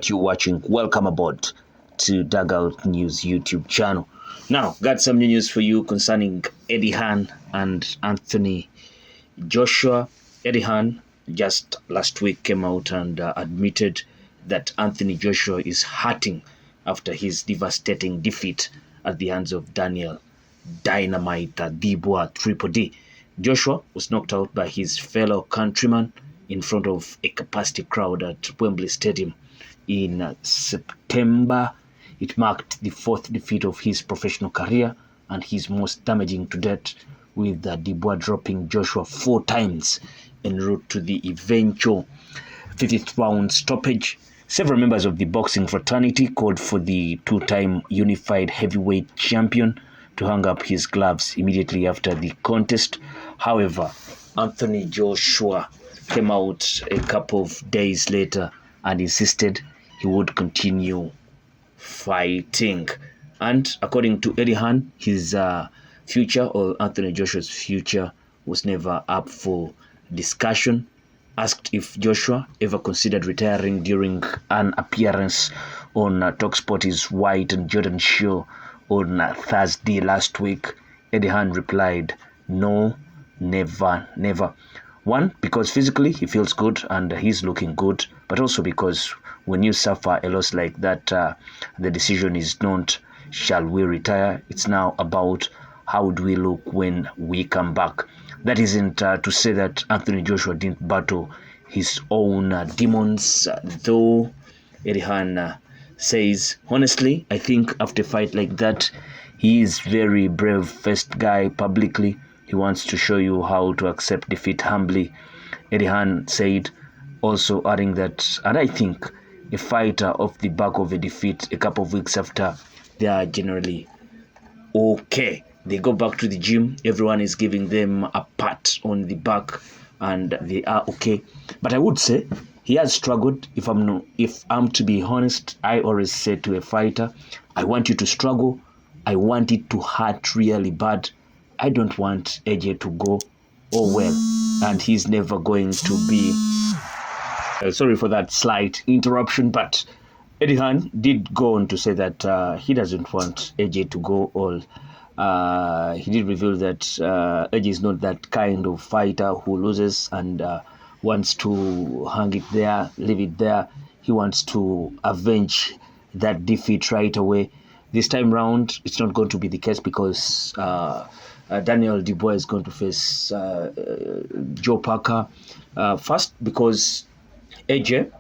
You're watching, welcome aboard to Dugout News YouTube channel. Now, got some new news for you concerning Eddie Hearn and Anthony Joshua. Eddie Hearn just last week came out and admitted that Anthony Joshua is hurting after his devastating defeat at the hands of Daniel Dynamite Dubois Triple D. Joshua was knocked out by his fellow countryman in front of a capacity crowd at Wembley Stadium in September. It marked the fourth defeat of his professional career and his most damaging to date, with Dubois dropping Joshua 4 times en route to the eventual 50th round stoppage. Several members of the boxing fraternity called for the two-time unified heavyweight champion to hang up his gloves immediately after the contest. However, Anthony Joshua came out a couple of days later and insisted he would continue fighting. And according to Eddie Hearn, his future, or Anthony Joshua's future, was never up for discussion. Asked if Joshua ever considered retiring during an appearance on TalkSport's White and Jordan show on Thursday last week, Eddie Hearn replied, "No, never, never." One, because physically he feels good and he's looking good, but also because when you suffer a loss like that, the decision is not, shall we retire? It's now about how do we look when we come back. That isn't to say that Anthony Joshua didn't battle his own demons, though Eddie Hearn says, honestly, I think after a fight like that, he is very brave-faced guy publicly. He wants to show you how to accept defeat humbly. Eddie Hearn said, also adding that, and I think a fighter off the back of a defeat a couple of weeks after, they are generally okay. They go back to the gym, everyone is giving them a pat on the back, and they are okay. But I would say he has struggled. If I'm to be honest, I always say to a fighter, I want you to struggle. I want it to hurt really bad. I don't want AJ to go, oh well, and he's never going to be. Sorry for that slight interruption, but Eddie Hearn did go on to say that he doesn't want AJ to go all. He did reveal that AJ is not that kind of fighter who loses and wants to hang it there, leave it there. He wants to avenge that defeat right away. This time round, it's not going to be the case because Daniel Dubois is going to face Joe Parker. First, because AJ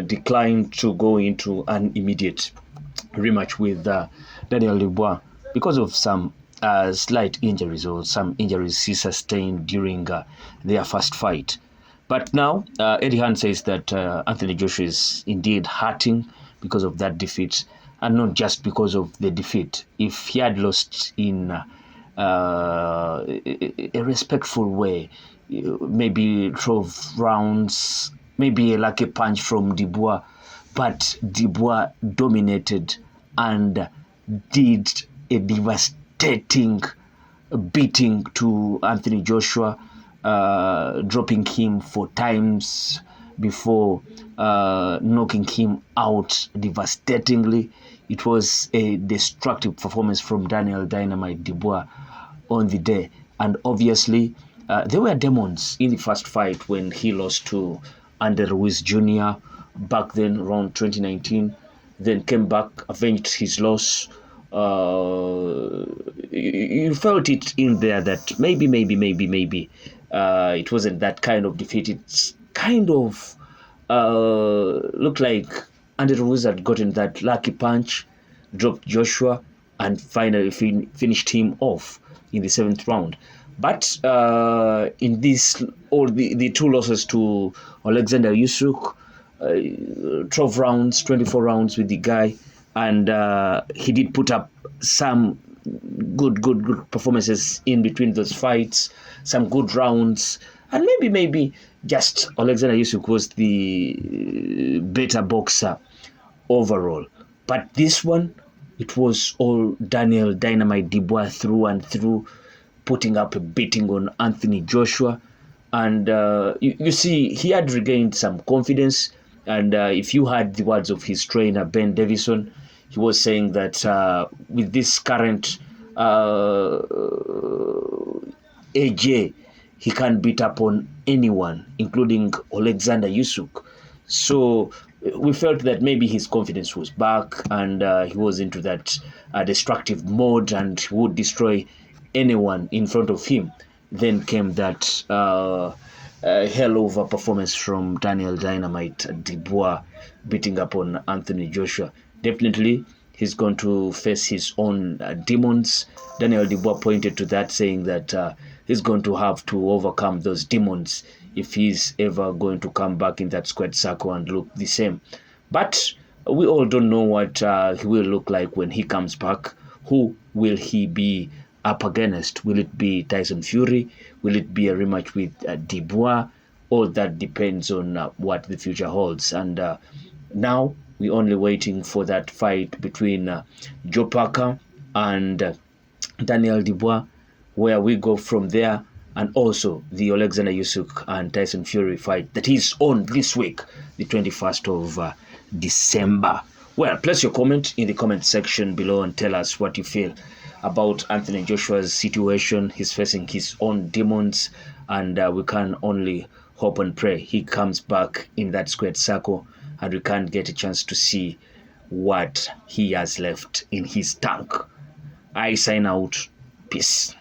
declined to go into an immediate rematch with Daniel Dubois because of some slight injuries or some injuries he sustained during their first fight. But now, Eddie Hearn says that Anthony Joshua is indeed hurting because of that defeat, and not just because of the defeat. If he had lost in a respectful way, maybe 12 rounds, maybe a lucky punch from Dubois, but Dubois dominated and did a devastating beating to Anthony Joshua, dropping him 4 times before knocking him out devastatingly. It was a destructive performance from Daniel Dynamite Dubois on the day. And obviously, there were demons in the first fight when he lost to Andy Ruiz Jr. back then around 2019. Then came back, avenged his loss. You felt it in there that maybe it wasn't that kind of defeat. It's kind of looked like Andy Ruiz had gotten that lucky punch, dropped Joshua, and finally finished him off in the 7th round. But in this, all the 2 losses to Alexander Usyk, 12 rounds, 24 rounds with the guy, and he did put up some good performances in between those fights, some good rounds, and maybe just Alexander Usyk was the better boxer overall. But this one, it was all Daniel Dynamite Dubois through and through, putting up a beating on Anthony Joshua. And you see, he had regained some confidence. And if you heard the words of his trainer, Ben Davison, he was saying that with this current AJ, he can beat up on anyone, including Alexander Usyk. So we felt that maybe his confidence was back and he was into that destructive mode and he would destroy anyone in front of him. Then came that hell of a performance from Daniel Dynamite Dubois beating up on Anthony Joshua. Definitely, he's going to face his own demons. Daniel Dubois pointed to that, saying that he's going to have to overcome those demons if he's ever going to come back in that squared circle and look the same. But we all don't know what he will look like when he comes back. Who will he be up against? Will it be Tyson Fury? Will it be a rematch with Dubois? All that depends on what the future holds. And now we're only waiting for that fight between Joe Parker and Daniel Dubois, where we go from there, and also the Alexander Usyk and Tyson Fury fight that is on this week, the 21st of December. Well, place your comment in the comment section below and tell us what you feel about Anthony Joshua's situation. He's facing his own demons, and we can only hope and pray he comes back in that squared circle and we can't get a chance to see what he has left in his tank. I sign out. Peace.